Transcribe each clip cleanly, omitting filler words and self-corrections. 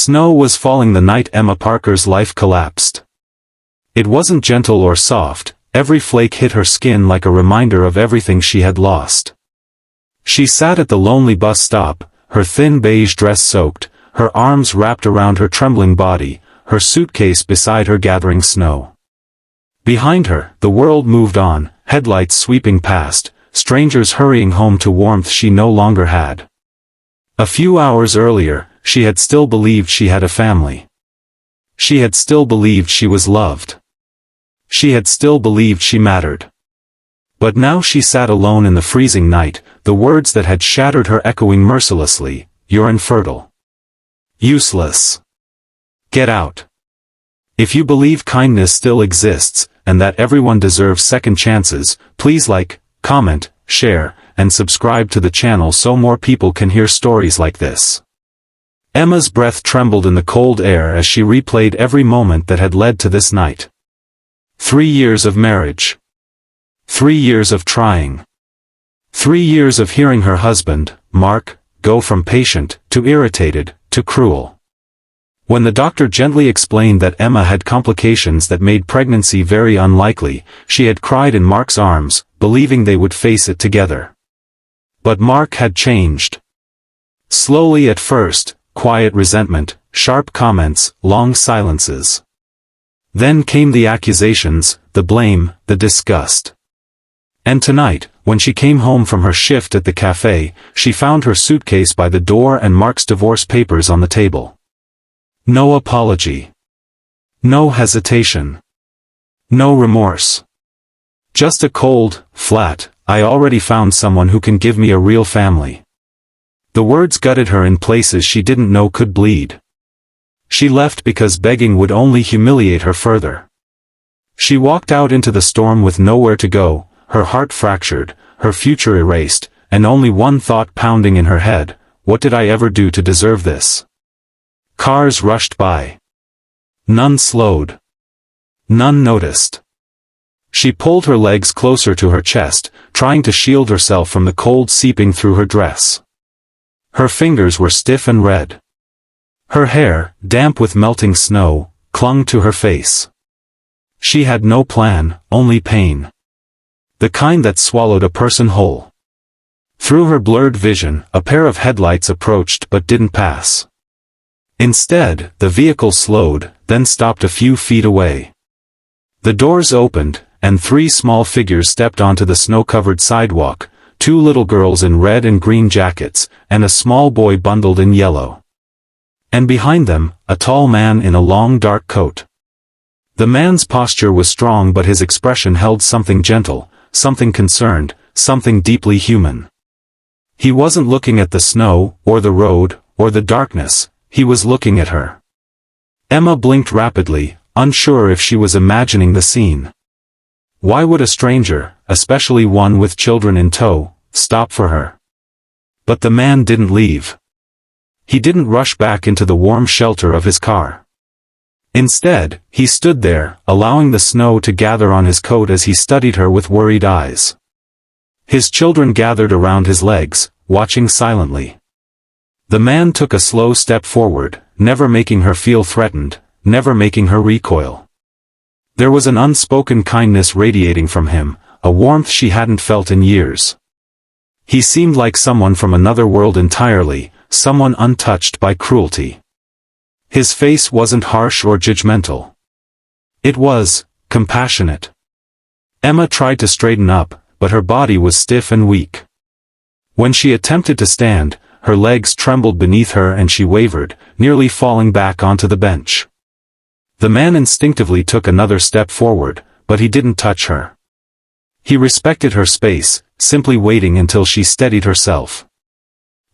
Snow was falling the night Emma Parker's life collapsed. It wasn't gentle or soft, every flake hit her skin like a reminder of everything she had lost. She sat at the lonely bus stop, her thin beige dress soaked, her arms wrapped around her trembling body, her suitcase beside her gathering snow. Behind her, the world moved on, headlights sweeping past, strangers hurrying home to warmth she no longer had. A few hours earlier, she had still believed she had a family. She had still believed she was loved. She had still believed she mattered. But now she sat alone in the freezing night, the words that had shattered her echoing mercilessly, "You're infertile. Useless. Get out. If you believe kindness still exists, and that everyone deserves second chances, please like, comment, share, and subscribe to the channel so more people can hear stories like this." Emma's breath trembled in the cold air as she replayed every moment that had led to this night. 3 years of marriage. 3 years of trying. 3 years of hearing her husband, Mark, go from patient, to irritated, to cruel. When the doctor gently explained that Emma had complications that made pregnancy very unlikely, she had cried in Mark's arms, believing they would face it together. But Mark had changed. Slowly at first, quiet resentment, sharp comments, long silences. Then came the accusations, the blame, the disgust. And tonight, when she came home from her shift at the cafe, she found her suitcase by the door and Mark's divorce papers on the table. No apology. No hesitation. No remorse. Just a cold, flat, "I already found someone who can give me a real family." The words gutted her in places she didn't know could bleed. She left because begging would only humiliate her further. She walked out into the storm with nowhere to go, her heart fractured, her future erased, and only one thought pounding in her head: what did I ever do to deserve this? Cars rushed by. None slowed. None noticed. She pulled her legs closer to her chest, trying to shield herself from the cold seeping through her dress. Her fingers were stiff and red. Her hair, damp with melting snow, clung to her face. She had no plan, only pain. The kind that swallowed a person whole. Through her blurred vision, a pair of headlights approached but didn't pass. Instead, the vehicle slowed, then stopped a few feet away. The doors opened, and 3 small figures stepped onto the snow-covered sidewalk, 2 little girls in red and green jackets, and a small boy bundled in yellow. And behind them, a tall man in a long dark coat. The man's posture was strong but his expression held something gentle, something concerned, something deeply human. He wasn't looking at the snow, or the road, or the darkness, he was looking at her. Emma blinked rapidly, unsure if she was imagining the scene. Why would a stranger, especially one with children in tow, stop for her? But the man didn't leave. He didn't rush back into the warm shelter of his car. Instead, he stood there, allowing the snow to gather on his coat as he studied her with worried eyes. His children gathered around his legs, watching silently. The man took a slow step forward, never making her feel threatened, never making her recoil. There was an unspoken kindness radiating from him, a warmth she hadn't felt in years. He seemed like someone from another world entirely, someone untouched by cruelty. His face wasn't harsh or judgmental. It was compassionate. Emma tried to straighten up, but her body was stiff and weak. When she attempted to stand, her legs trembled beneath her and she wavered, nearly falling back onto the bench. The man instinctively took another step forward, but he didn't touch her. He respected her space, simply waiting until she steadied herself.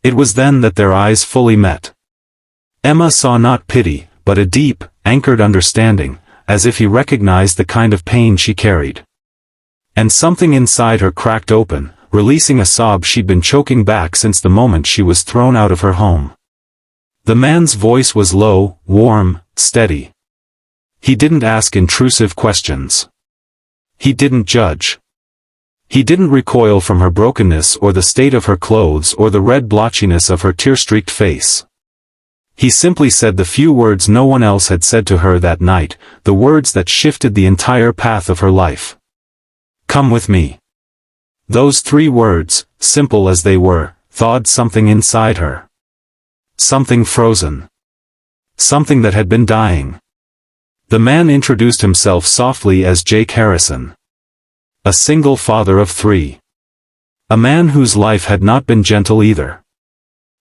It was then that their eyes fully met. Emma saw not pity, but a deep, anchored understanding, as if he recognized the kind of pain she carried. And something inside her cracked open, releasing a sob she'd been choking back since the moment she was thrown out of her home. The man's voice was low, warm, steady. He didn't ask intrusive questions. He didn't judge. He didn't recoil from her brokenness or the state of her clothes or the red blotchiness of her tear-streaked face. He simply said the few words no one else had said to her that night, the words that shifted the entire path of her life. "Come with me." Those 3 words, simple as they were, thawed something inside her. Something frozen. Something that had been dying. The man introduced himself softly as Jake Harrison. A single father of 3. A man whose life had not been gentle either.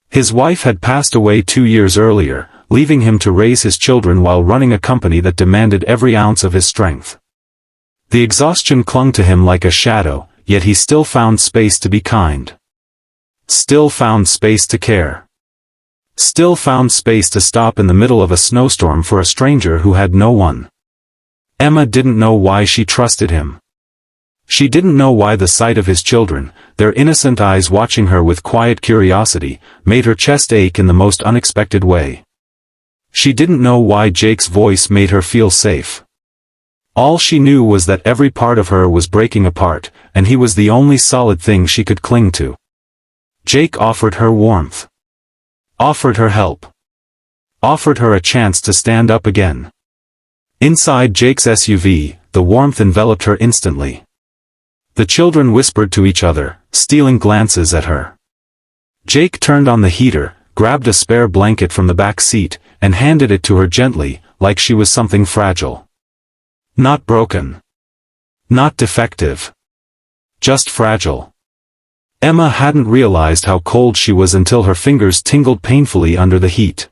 His wife had passed away 2 years earlier, leaving him to raise his children while running a company that demanded every ounce of his strength. The exhaustion clung to him like a shadow, yet he still found space to be kind. Still found space to care. Still found space to stop in the middle of a snowstorm for a stranger who had no one. Emma didn't know why she trusted him. She didn't know why the sight of his children, their innocent eyes watching her with quiet curiosity, made her chest ache in the most unexpected way. She didn't know why Jake's voice made her feel safe. All she knew was that every part of her was breaking apart, and he was the only solid thing she could cling to. Jake offered her warmth. Offered her help. Offered her a chance to stand up again. Inside Jake's SUV, the warmth enveloped her instantly. The children whispered to each other, stealing glances at her. Jake turned on the heater, grabbed a spare blanket from the back seat, and handed it to her gently, like she was something fragile. Not broken. Not defective. Just fragile. Emma hadn't realized how cold she was until her fingers tingled painfully under the heat.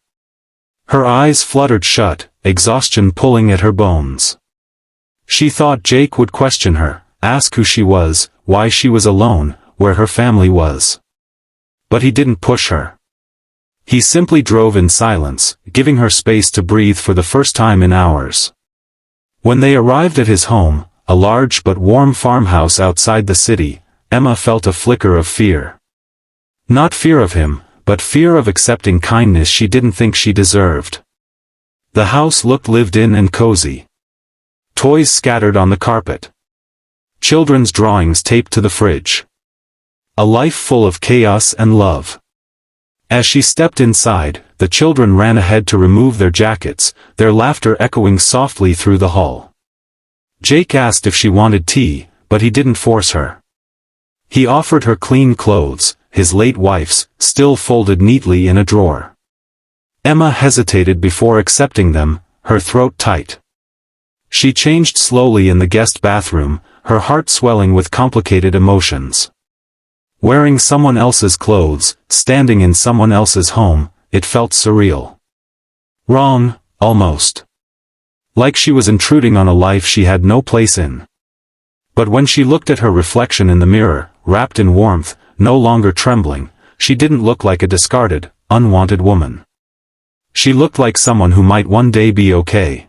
Her eyes fluttered shut, exhaustion pulling at her bones. She thought Jake would question her, ask who she was, why she was alone, where her family was. But he didn't push her. He simply drove in silence, giving her space to breathe for the first time in hours. When they arrived at his home, a large but warm farmhouse outside the city, Emma felt a flicker of fear. Not fear of him, but fear of accepting kindness she didn't think she deserved. The house looked lived in and cozy. Toys scattered on the carpet. Children's drawings taped to the fridge. A life full of chaos and love. As she stepped inside, the children ran ahead to remove their jackets, their laughter echoing softly through the hall. Jake asked if she wanted tea, but he didn't force her. He offered her clean clothes, his late wife's, still folded neatly in a drawer. Emma hesitated before accepting them, her throat tight. She changed slowly in the guest bathroom, her heart swelling with complicated emotions. Wearing someone else's clothes, standing in someone else's home, it felt surreal. Wrong, almost. Like she was intruding on a life she had no place in. But when she looked at her reflection in the mirror, wrapped in warmth, no longer trembling, she didn't look like a discarded, unwanted woman. She looked like someone who might one day be okay.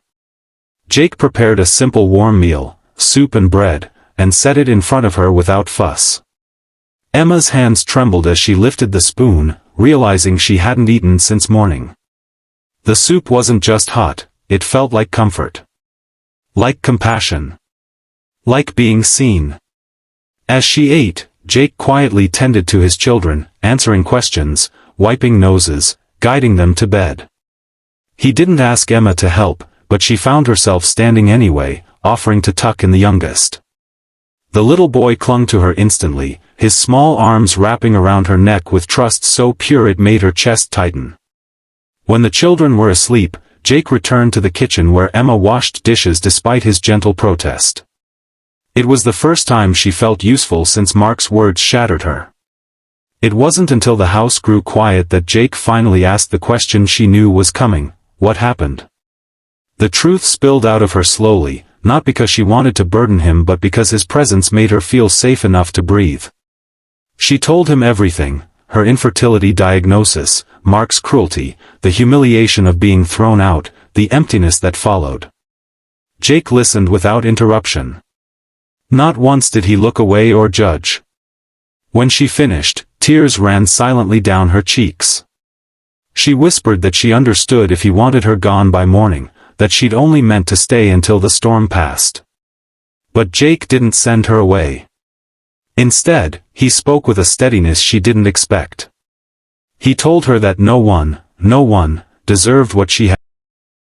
Jake prepared a simple warm meal, soup and bread, and set it in front of her without fuss. Emma's hands trembled as she lifted the spoon, realizing she hadn't eaten since morning. The soup wasn't just hot, it felt like comfort. Like compassion. Like being seen. As she ate, Jake quietly tended to his children, answering questions, wiping noses, guiding them to bed. He didn't ask Emma to help, but she found herself standing anyway, offering to tuck in the youngest. The little boy clung to her instantly, his small arms wrapping around her neck with trust so pure it made her chest tighten. When the children were asleep, Jake returned to the kitchen where Emma washed dishes despite his gentle protest. It was the first time she felt useful since Mark's words shattered her. It wasn't until the house grew quiet that Jake finally asked the question she knew was coming: what happened? The truth spilled out of her slowly, not because she wanted to burden him but because his presence made her feel safe enough to breathe. She told him everything, her infertility diagnosis, Mark's cruelty, the humiliation of being thrown out, the emptiness that followed. Jake listened without interruption. Not once did he look away or judge. When she finished, tears ran silently down her cheeks. She whispered that she understood if he wanted her gone by morning, that she'd only meant to stay until the storm passed. But Jake didn't send her away. Instead, he spoke with a steadiness she didn't expect. He told her that no one, deserved what she had.